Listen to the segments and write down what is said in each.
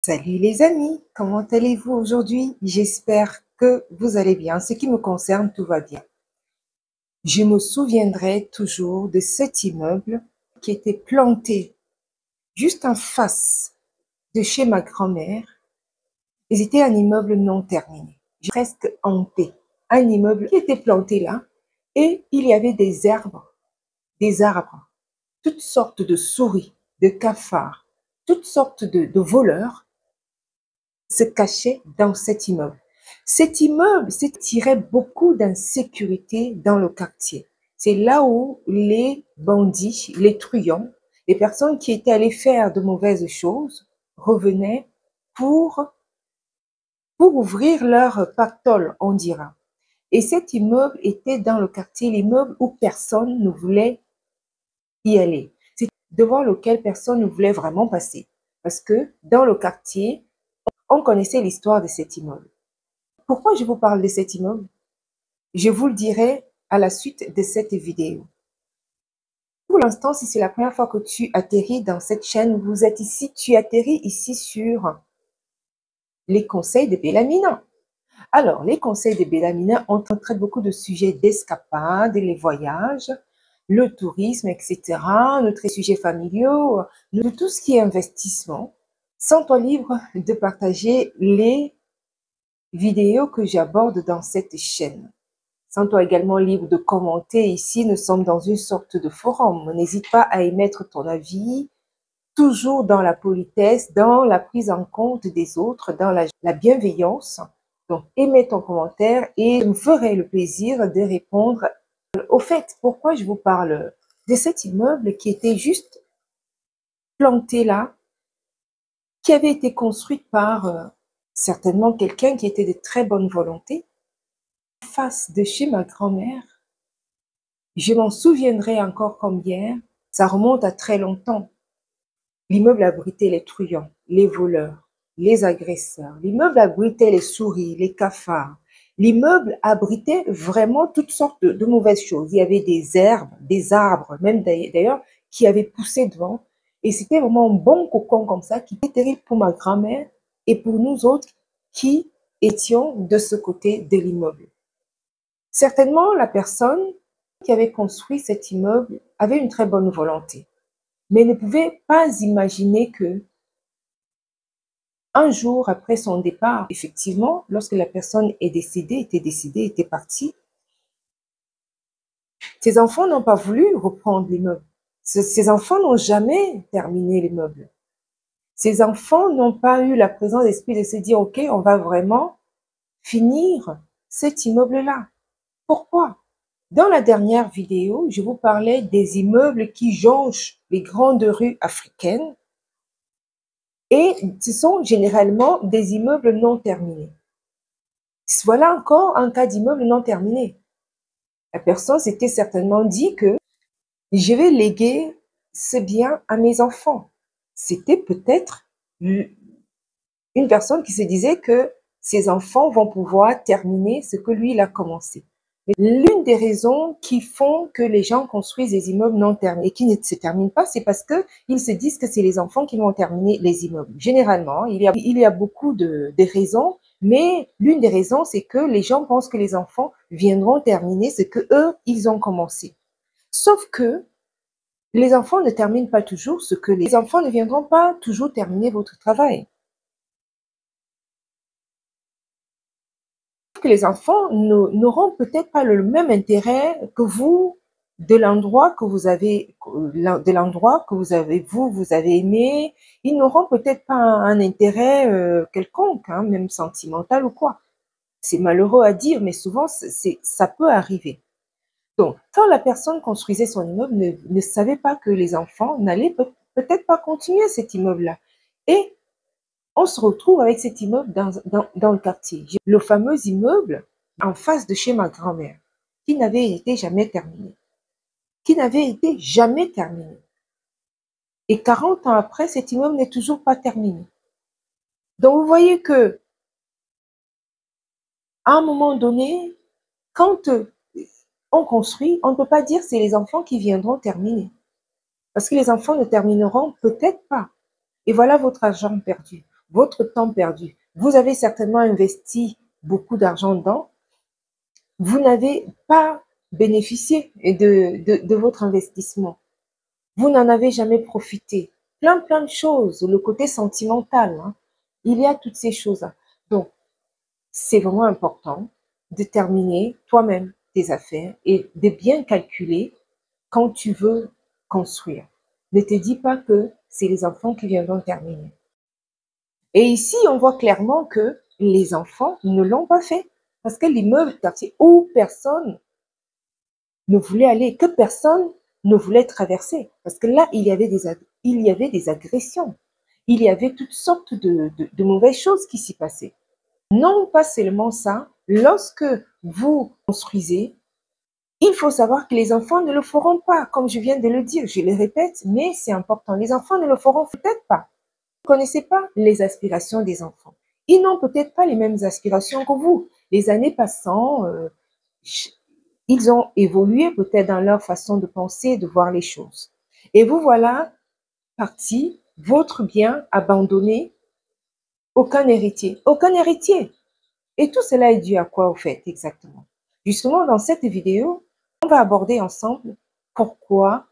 Salut les amis, comment allez-vous aujourd'hui? J'espère que vous allez bien. En ce qui me concerne, tout va bien. Je me souviendrai toujours de cet immeuble qui était planté juste en face de chez ma grand-mère. C'était un immeuble non terminé, presque en paix. Un immeuble qui était planté là et il y avait des arbres, toutes sortes de souris, de cafards, toutes sortes de voleurs se cachait dans cet immeuble. Cet immeuble tirait beaucoup d'insécurité dans le quartier. C'est là où les bandits, les truands, les personnes qui étaient allées faire de mauvaises choses revenaient pour, pour ouvrir leur pactole, on dira. Et cet immeuble était dans le quartier, l'immeuble où personne ne voulait y aller. C'est devant lequel personne ne voulait vraiment passer. Parce que dans le quartier, on connaissait l'histoire de cet immeuble. Pourquoi je vous parle de cet immeuble? Je vous le dirai à la suite de cette vidéo. Pour l'instant, si c'est la première fois que tu atterris dans cette chaîne, vous êtes ici, tu atterris ici sur les conseils de Bellamina. Alors, les conseils de Bellamina, on traite beaucoup de sujets d'escapade, les voyages, le tourisme, etc., notre sujets familiaux, de tout ce qui est investissement. Sens-toi libre de partager les vidéos que j'aborde dans cette chaîne. Sens-toi également libre de commenter. Ici, nous sommes dans une sorte de forum. N'hésite pas à émettre ton avis, toujours dans la politesse, dans la prise en compte des autres, dans la bienveillance. Donc, émets ton commentaire et je me ferai le plaisir de répondre. Au fait, pourquoi je vous parle de cet immeuble qui était juste planté là, qui avait été construit par certainement quelqu'un qui était de très bonne volonté, en face de chez ma grand-mère. Je m'en souviendrai encore comme hier, ça remonte à très longtemps. L'immeuble abritait les truands, les voleurs, les agresseurs. L'immeuble abritait les souris, les cafards. L'immeuble abritait vraiment toutes sortes de mauvaises choses. Il y avait des herbes, des arbres, même d'ailleurs, qui avaient poussé devant. Et c'était vraiment un bon cocon comme ça qui était terrible pour ma grand-mère et pour nous autres qui étions de ce côté de l'immeuble. Certainement, la personne qui avait construit cet immeuble avait une très bonne volonté, mais ne pouvait pas imaginer que un jour après son départ, effectivement, lorsque la personne était décédée, était partie, ses enfants n'ont pas voulu reprendre l'immeuble. Ces enfants n'ont jamais terminé l'immeuble. Ces enfants n'ont pas eu la présence d'esprit de se dire, OK, on va vraiment finir cet immeuble-là. Pourquoi? Dans la dernière vidéo, je vous parlais des immeubles qui jonchent les grandes rues africaines et ce sont généralement des immeubles non terminés. Voilà encore un cas d'immeuble non terminé. La personne s'était certainement dit que je vais léguer ce bien à mes enfants. C'était peut-être une personne qui se disait que ses enfants vont pouvoir terminer ce que lui, il a commencé. L'une des raisons qui font que les gens construisent des immeubles non terminés et qui ne se terminent pas, c'est parce qu'ils se disent que c'est les enfants qui vont terminer les immeubles. Généralement, il y a beaucoup de raisons, mais l'une des raisons, c'est que les gens pensent que les enfants viendront terminer ce que eux, ils ont commencé. Sauf que les enfants ne terminent pas toujours ce que les enfants ne viendront pas toujours terminer votre travail. Que les enfants n'auront peut-être pas le même intérêt que vous de l'endroit que vous avez, vous avez aimé. Ils n'auront peut-être pas un intérêt quelconque, hein, même sentimental ou quoi. C'est malheureux à dire, mais souvent, ça peut arriver. Donc, quand la personne construisait son immeuble, ne savait pas que les enfants n'allaient peut-être pas continuer cet immeuble-là. Et on se retrouve avec cet immeuble dans le quartier. Le fameux immeuble en face de chez ma grand-mère, qui n'avait été jamais terminé. Qui n'avait été jamais terminé. Et 40 ans après, cet immeuble n'est toujours pas terminé. Donc, vous voyez que, à un moment donné, quand on construit, on ne peut pas dire que c'est les enfants qui viendront terminer. Parce que les enfants ne termineront peut-être pas. Et voilà votre argent perdu. votre temps perdu. Vous avez certainement investi beaucoup d'argent dedans. Vous n'avez pas bénéficié de votre investissement. Vous n'en avez jamais profité. Plein de choses. Le côté sentimental, hein. Il y a toutes ces choses-là. Donc, c'est vraiment important de terminer toi-même tes affaires et de bien calculer quand tu veux construire. Ne te dis pas que c'est les enfants qui viendront terminer. Et ici, on voit clairement que les enfants ne l'ont pas fait. Parce que l'immeuble quartier où personne ne voulait aller, que personne ne voulait traverser. Parce que là, il y avait des agressions. Il y avait toutes sortes de mauvaises choses qui s'y passaient. Non, pas seulement ça. Lorsque vous construisez, il faut savoir que les enfants ne le feront pas. Comme je viens de le dire, je le répète, mais c'est important. Les enfants ne le feront peut-être pas. Vous ne connaissez pas les aspirations des enfants. Ils n'ont peut-être pas les mêmes aspirations que vous. Les années passant, ils ont évolué peut-être dans leur façon de penser, de voir les choses. Et vous voilà parti, votre bien abandonné, aucun héritier. Aucun héritier. Et tout cela est dû à quoi au fait exactement? Justement, dans cette vidéo, on va aborder ensemble pourquoi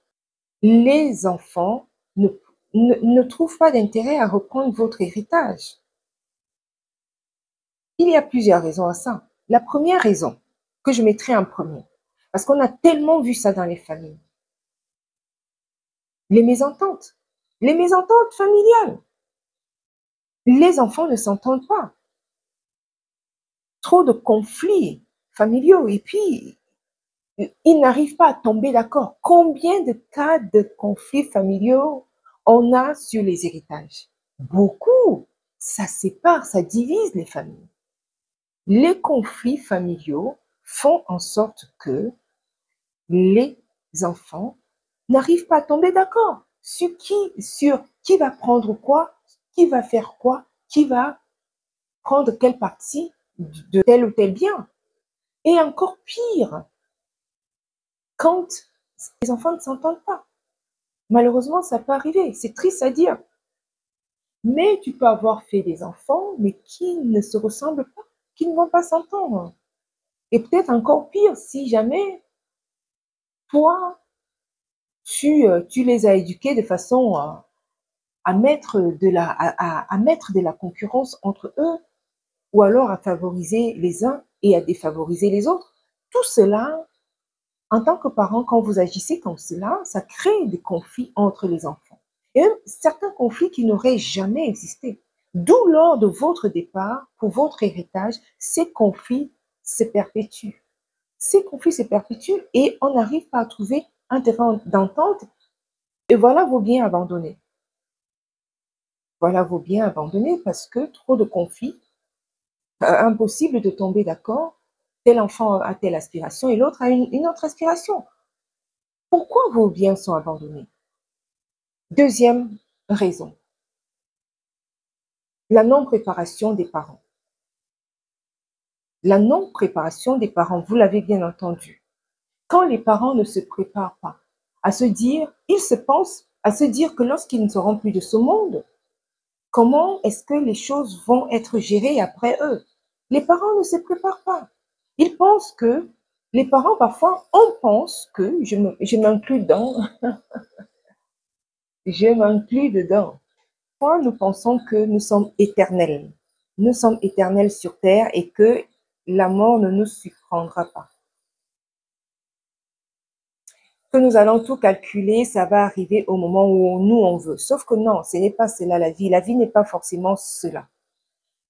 les enfants ne trouvent pas d'intérêt à reprendre votre héritage. Il y a plusieurs raisons à ça. La première raison que je mettrai en premier, parce qu'on a tellement vu ça dans les familles, les mésententes familiales. Les enfants ne s'entendent pas. Trop de conflits familiaux et puis ils n'arrivent pas à tomber d'accord. Combien de cas de conflits familiaux on a sur les héritages? Beaucoup. Ça sépare, ça divise les familles. Les conflits familiaux font en sorte que les enfants n'arrivent pas à tomber d'accord sur qui va prendre quoi, qui va faire quoi, qui va prendre quelle partie de tel ou tel bien. Et encore pire, quand les enfants ne s'entendent pas. Malheureusement, ça peut arriver. C'est triste à dire. Mais tu peux avoir fait des enfants, mais qui ne se ressemblent pas, qui ne vont pas s'entendre. Et peut-être encore pire, si jamais toi, tu les as éduqués de façon à mettre de la concurrence entre eux, ou alors à favoriser les uns et à défavoriser les autres. Tout cela, en tant que parent, quand vous agissez comme cela, ça crée des conflits entre les enfants. Et même certains conflits qui n'auraient jamais existé. D'où lors de votre départ, pour votre héritage, ces conflits se perpétuent. Ces conflits se perpétuent et on n'arrive pas à trouver un terrain d'entente. Et voilà vos biens abandonnés. Voilà vos biens abandonnés parce que trop de conflits, impossible de tomber d'accord. Tel enfant a telle aspiration et l'autre a une autre aspiration. Pourquoi vos biens sont abandonnés? Deuxième raison, la non-préparation des parents. La non-préparation des parents, vous l'avez bien entendu. Quand les parents ne se préparent pas à se dire, ils se pensent à se dire que lorsqu'ils ne seront plus de ce monde, comment est-ce que les choses vont être gérées après eux? Les parents ne se préparent pas. Ils pensent que, les parents parfois, on pense que, je m'inclus dedans, je m'inclus dedans. Parfois, nous pensons que nous sommes éternels. Nous sommes éternels sur terre et que la mort ne nous surprendra pas. Que nous allons tout calculer, ça va arriver au moment où nous on veut. Sauf que non, ce n'est pas cela la vie. La vie n'est pas forcément cela.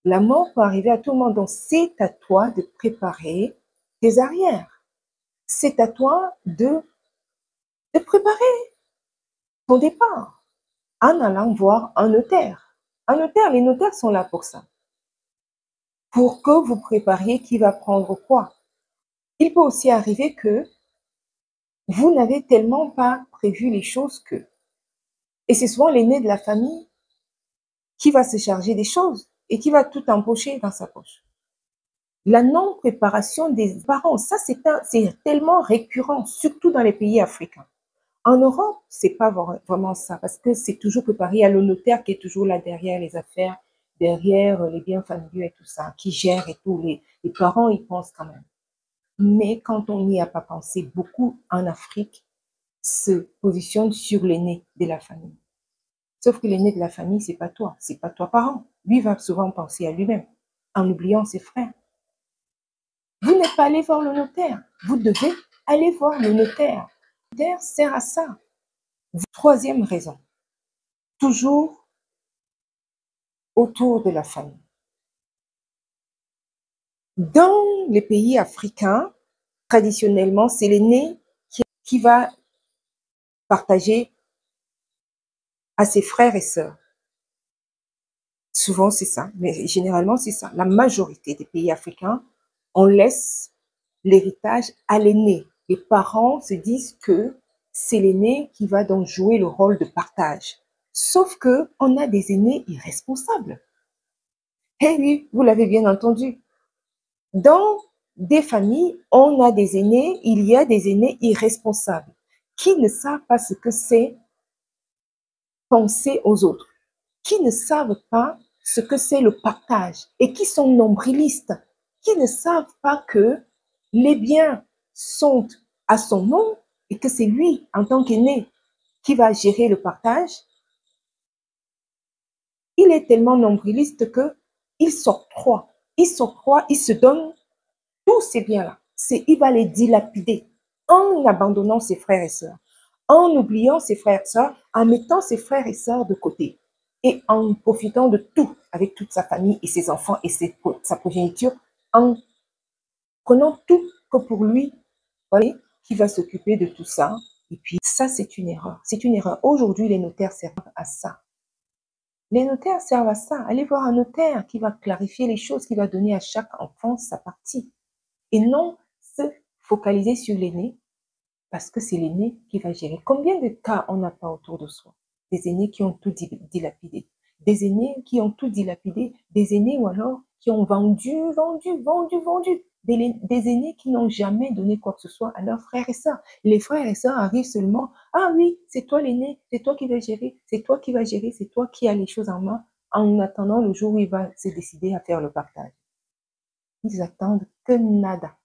La mort peut arriver à tout le monde. Donc, c'est à toi de préparer tes arrières. C'est à toi de préparer ton départ en allant voir un notaire. Un notaire, les notaires sont là pour ça. Pour que vous prépariez qui va prendre quoi. Il peut aussi arriver que vous n'avez tellement pas prévu les choses que. Et c'est souvent l'aîné de la famille qui va se charger des choses et qui va tout empocher dans sa poche. La non-préparation des parents, ça c'est tellement récurrent, surtout dans les pays africains. En Europe, c'est pas vraiment ça, parce que c'est toujours préparé. Il y a le notaire qui est toujours là derrière les affaires, derrière les biens familiaux et tout ça, qui gèrent et tout, les parents y pensent quand même. Mais quand on n'y a pas pensé, beaucoup en Afrique se positionnent sur l'aîné de la famille. Sauf que l'aîné de la famille, c'est pas toi parent. Lui va souvent penser à lui-même, en oubliant ses frères. Vous n'êtes pas allé voir le notaire. Vous devez aller voir le notaire. Le notaire sert à ça. Troisième raison, toujours autour de la famille. Dans les pays africains, traditionnellement, c'est l'aîné qui va partager à ses frères et sœurs. Souvent, c'est ça, mais généralement, c'est ça. La majorité des pays africains, on laisse l'héritage à l'aîné. Les parents se disent que c'est l'aîné qui va donc jouer le rôle de partage. Sauf que on a des aînés irresponsables. Eh oui, vous l'avez bien entendu. Dans des familles, on a des aînés, il y a des aînés irresponsables qui ne savent pas ce que c'est penser aux autres, qui ne savent pas ce que c'est le partage et qui sont nombrilistes, qui ne savent pas que les biens sont à son nom et que c'est lui, en tant qu'aîné, qui va gérer le partage. Il est tellement nombriliste que il s'octroie, il se donne tous ces biens-là. Il va les dilapider en abandonnant ses frères et sœurs, en oubliant ses frères et sœurs, en mettant ses frères et sœurs de côté et en profitant de tout avec toute sa famille et ses enfants et sa progéniture, en prenant tout que pour lui, voyez, qui va s'occuper de tout ça. Et puis ça, c'est une erreur. C'est une erreur. Aujourd'hui, les notaires servent à ça. Les notaires servent à ça. Allez voir un notaire qui va clarifier les choses, qui va donner à chaque enfant sa partie. Et non se focaliser sur l'aîné, parce que c'est l'aîné qui va gérer. Combien de cas on n'a pas autour de soi? Des aînés qui ont tout dilapidé, des aînés qui ont tout dilapidé, des aînés ou alors qui ont vendu, des aînés qui n'ont jamais donné quoi que ce soit à leurs frères et sœurs. Les frères et sœurs arrivent seulement, ah oui, c'est toi l'aîné, c'est toi qui vas gérer, c'est toi qui vas gérer, c'est toi qui as les choses en main, en attendant le jour où il va se décider à faire le partage. Ils attendent que nada,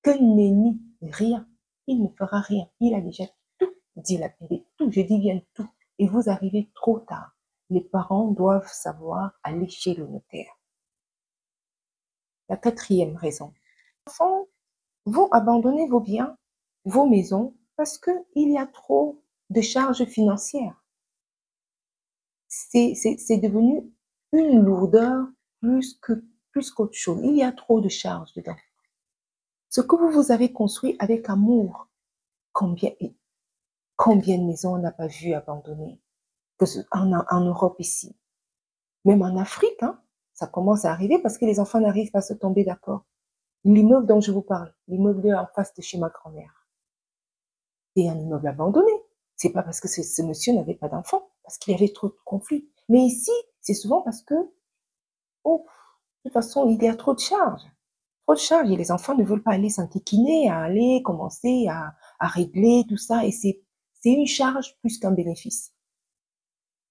que nenni, rien. Il ne fera rien. Il a déjà tout dilapidé, tout, je dis bien tout. Et vous arrivez trop tard. Les parents doivent savoir aller chez le notaire. La quatrième raison. Les enfants vont abandonner vos biens, vos maisons, parce qu'il y a trop de charges financières. C'est devenu une lourdeur plus qu'autre chose. Il y a trop de charges dedans. Ce que vous avez construit avec amour, combien de maisons on n'a pas vu abandonnées en Europe ici, même en Afrique, hein, ça commence à arriver parce que les enfants n'arrivent pas à se tomber d'accord. L'immeuble dont je vous parle, l'immeuble en face de chez ma grand-mère, c'est un immeuble abandonné. C'est pas parce que ce monsieur n'avait pas d'enfants, parce qu'il y avait trop de conflits. Mais ici, c'est souvent parce que, oh, de toute façon, il y a trop de charges. Trop de charges et les enfants ne veulent pas aller s'enquiquiner, à aller commencer à régler tout ça. Et c'est une charge plus qu'un bénéfice.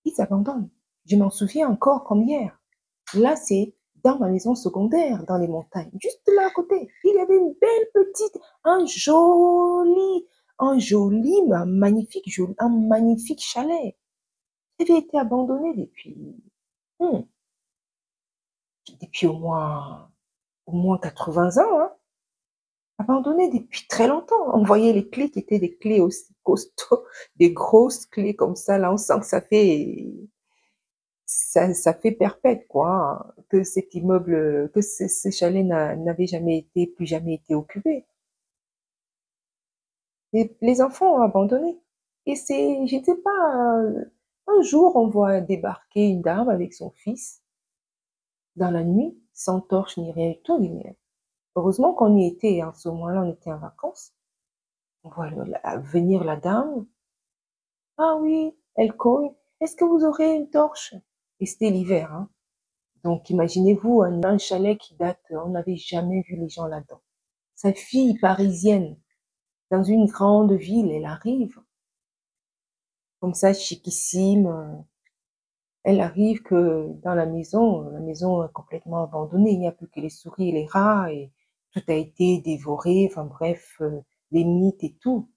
Ils abandonnent. Je m'en souviens encore comme hier. Là, c'est dans ma maison secondaire, dans les montagnes, juste là à côté. Il y avait une belle petite, un magnifique chalet. Il avait été abandonné hmm, depuis au moins 80 ans, hein. Abandonné depuis très longtemps. On voyait les clés qui étaient des clés aussi costauds, des grosses clés comme ça. Là, on sent que ça fait perpète, quoi, hein, que cet immeuble, que ce chalet n'avait plus jamais été occupé. Et les enfants ont abandonné. Et je ne sais pas, un jour, on voit débarquer une dame avec son fils dans la nuit, sans torche ni rien du tout. Heureusement qu'on y était, en ce moment-là, on était en vacances. On voit venir la dame. Ah oui, elle cogne. Est-ce que vous aurez une torche? Et c'était l'hiver, hein. Donc, imaginez-vous un chalet qui date, on n'avait jamais vu les gens là-dedans. Sa fille parisienne, dans une grande ville, elle arrive, comme ça, chiquissime. Elle arrive que dans la maison est complètement abandonnée, il n'y a plus que les souris et les rats et tout a été dévoré, enfin bref, les mythes et tout.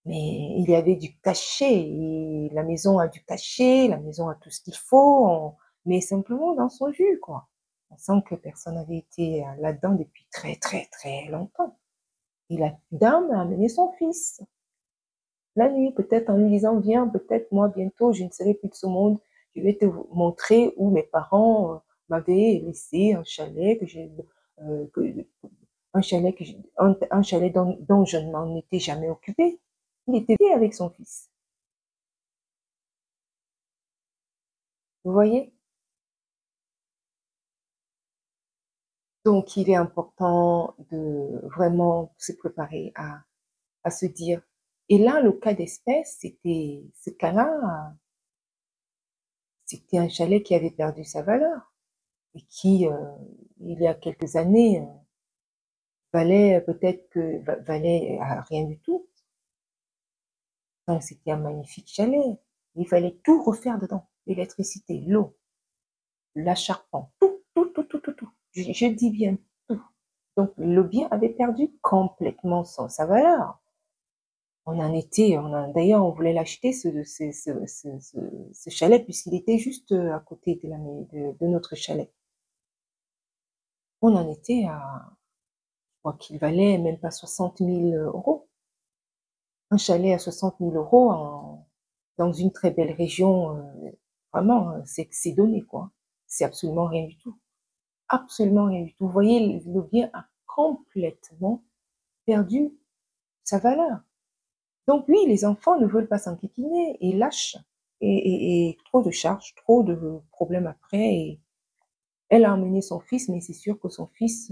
Mais il y avait du cachet et la maison a du cachet, la maison a tout ce qu'il faut, mais simplement dans son jus, quoi. On sent que personne n'avait été là-dedans depuis très, très, très longtemps. Et la dame a amené son fils la nuit, peut-être en lui disant, viens, peut-être moi bientôt, je ne serai plus de ce monde, je vais te montrer où mes parents m'avaient laissé un chalet euh, que, un chalet un chalet dont je ne m'en étais jamais occupé. Il était avec son fils. Vous voyez? Donc, il est important de vraiment se préparer à se dire. Et là, le cas d'espèce, ce cas-là, c'était un chalet qui avait perdu sa valeur et qui, il y a quelques années, valait peut-être que valait rien du tout. Donc, c'était un magnifique chalet. Il fallait tout refaire dedans. L'électricité, l'eau, l'acharpement, tout. Je dis bien tout. Donc, le bien avait perdu complètement sa valeur. D'ailleurs, on voulait l'acheter, ce chalet, puisqu'il était juste à côté de notre chalet. On en était je crois qu'il valait même pas 60 000 euros. Un chalet à 60 000 euros dans une très belle région, vraiment, c'est donné, quoi. C'est absolument rien du tout. Absolument rien du tout. Vous voyez, le bien a complètement perdu sa valeur. Donc oui, les enfants ne veulent pas s'enquiquiner et lâchent. Et trop de charges, trop de problèmes après. Et elle a emmené son fils, mais c'est sûr que son fils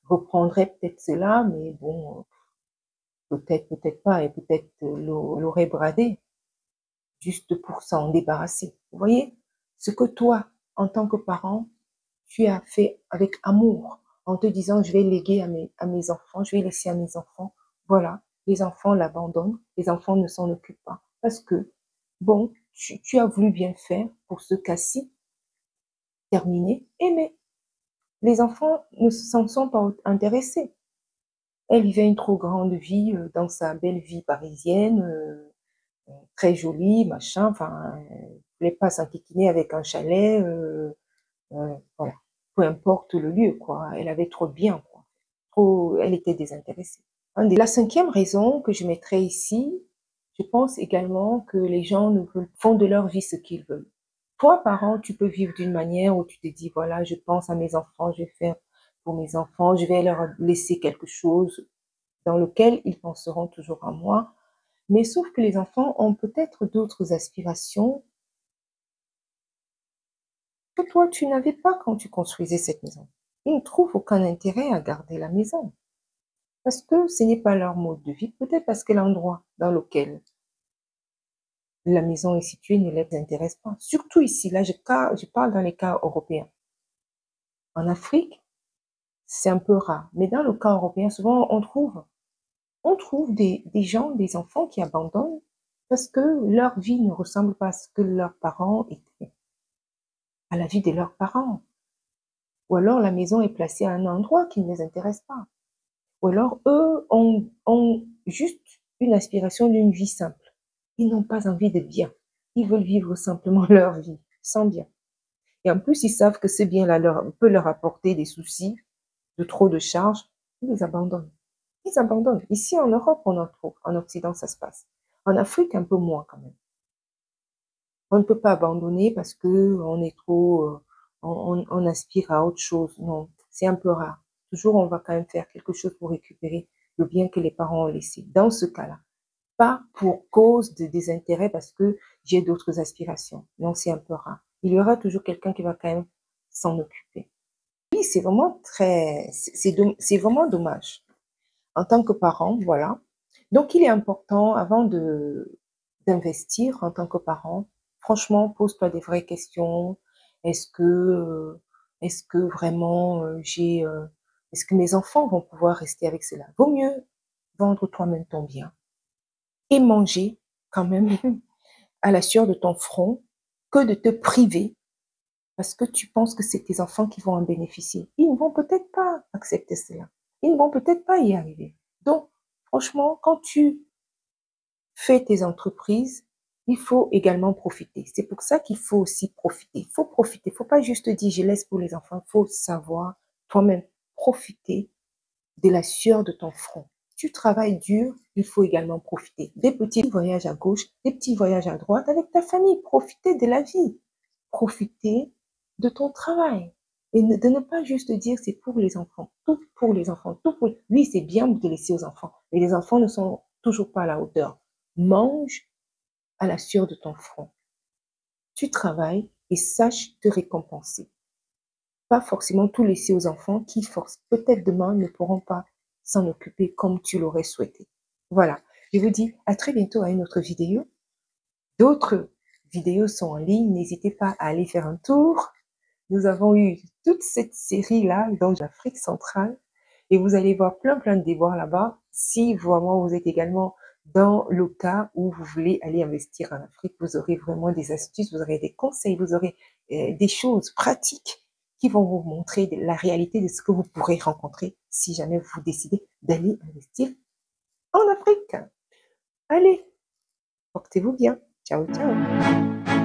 reprendrait peut-être cela, mais bon, peut-être, peut-être pas, et peut-être l'aurait bradé, juste pour s'en débarrasser. Vous voyez, ce que toi, en tant que parent, tu as fait avec amour, en te disant, je vais léguer à mes enfants, je vais laisser à mes enfants. Voilà, les enfants l'abandonnent, les enfants ne s'en occupent pas. Parce que, bon, tu as voulu bien faire pour ce cas-ci, terminer, mais les enfants ne s'en sont pas intéressés. Elle vivait une trop grande vie dans sa belle vie parisienne, très jolie, machin, enfin, elle voulait pas s'enquiquiner avec un chalet, voilà. Peu importe le lieu, quoi. Elle avait trop de bien, quoi. Trop, elle était désintéressée. La cinquième raison que je mettrais ici, je pense également que les gens font de leur vie ce qu'ils veulent. Toi, parent, tu peux vivre d'une manière où tu te dis, voilà, je pense à mes enfants, je vais faire pour mes enfants, je vais leur laisser quelque chose dans lequel ils penseront toujours à moi. Mais sauf que les enfants ont peut-être d'autres aspirations que toi, tu n'avais pas quand tu construisais cette maison. Ils ne trouvent aucun intérêt à garder la maison parce que ce n'est pas leur mode de vie, peut-être parce que l'endroit dans lequel la maison est située ne les intéresse pas. Surtout ici, là, je parle dans les cas européens. En Afrique, c'est un peu rare, mais dans le cas européen, souvent, on trouve des gens, des enfants qui abandonnent parce que leur vie ne ressemble pas à ce que leurs parents étaient, à la vie de leurs parents. Ou alors la maison est placée à un endroit qui ne les intéresse pas. Ou alors eux ont juste une aspiration d'une vie simple. Ils n'ont pas envie de bien. Ils veulent vivre simplement leur vie, sans bien. Et en plus, ils savent que ce bien-là peut leur apporter des soucis, de trop de charges. Ils les abandonnent. Ils abandonnent. Ici, en Europe, on en trouve. En Occident, ça se passe. En Afrique, un peu moins quand même. On ne peut pas abandonner parce que on est trop, on aspire à autre chose. Non, c'est un peu rare. Toujours, on va quand même faire quelque chose pour récupérer le bien que les parents ont laissé. Dans ce cas-là, pas pour cause de désintérêt parce que j'ai d'autres aspirations. Non, c'est un peu rare. Il y aura toujours quelqu'un qui va quand même s'en occuper. Oui, c'est vraiment c'est vraiment dommage. En tant que parent, voilà. Donc, il est important, avant d'investir en tant que parent, franchement, pose-toi des vraies questions. Est-ce que, euh, est-ce que vraiment est-ce que mes enfants vont pouvoir rester avec cela? Vaut mieux vendre toi-même ton bien et manger quand même à la sueur de ton front que de te priver parce que tu penses que c'est tes enfants qui vont en bénéficier. Ils ne vont peut-être pas accepter cela. Ils ne vont peut-être pas y arriver. Donc, franchement, quand tu fais tes entreprises, il faut également profiter. C'est pour ça qu'il faut aussi profiter. Il faut profiter. Il ne faut pas juste dire je laisse pour les enfants. Il faut savoir toi-même profiter de la sueur de ton front. Tu travailles dur, il faut également profiter. Des petits voyages à gauche, des petits voyages à droite avec ta famille. Profiter de la vie. Profiter de ton travail. Et de ne pas juste dire c'est pour les enfants. Tout pour les enfants. Tout pour... Oui, c'est bien de laisser aux enfants. Mais les enfants ne sont toujours pas à la hauteur. Mange à la sueur de ton front. Tu travailles et sache te récompenser. Pas forcément tout laisser aux enfants qui, peut-être demain, ne pourront pas s'en occuper comme tu l'aurais souhaité. Voilà, je vous dis à très bientôt à une autre vidéo. D'autres vidéos sont en ligne, n'hésitez pas à aller faire un tour. Nous avons eu toute cette série-là dans l'Afrique centrale et vous allez voir plein de déboires là-bas. Si vraiment vous êtes également dans le cas où vous voulez aller investir en Afrique, vous aurez vraiment des astuces, vous aurez des conseils, vous aurez des choses pratiques qui vont vous montrer la réalité de ce que vous pourrez rencontrer si jamais vous décidez d'aller investir en Afrique. Allez, portez-vous bien. Ciao, ciao.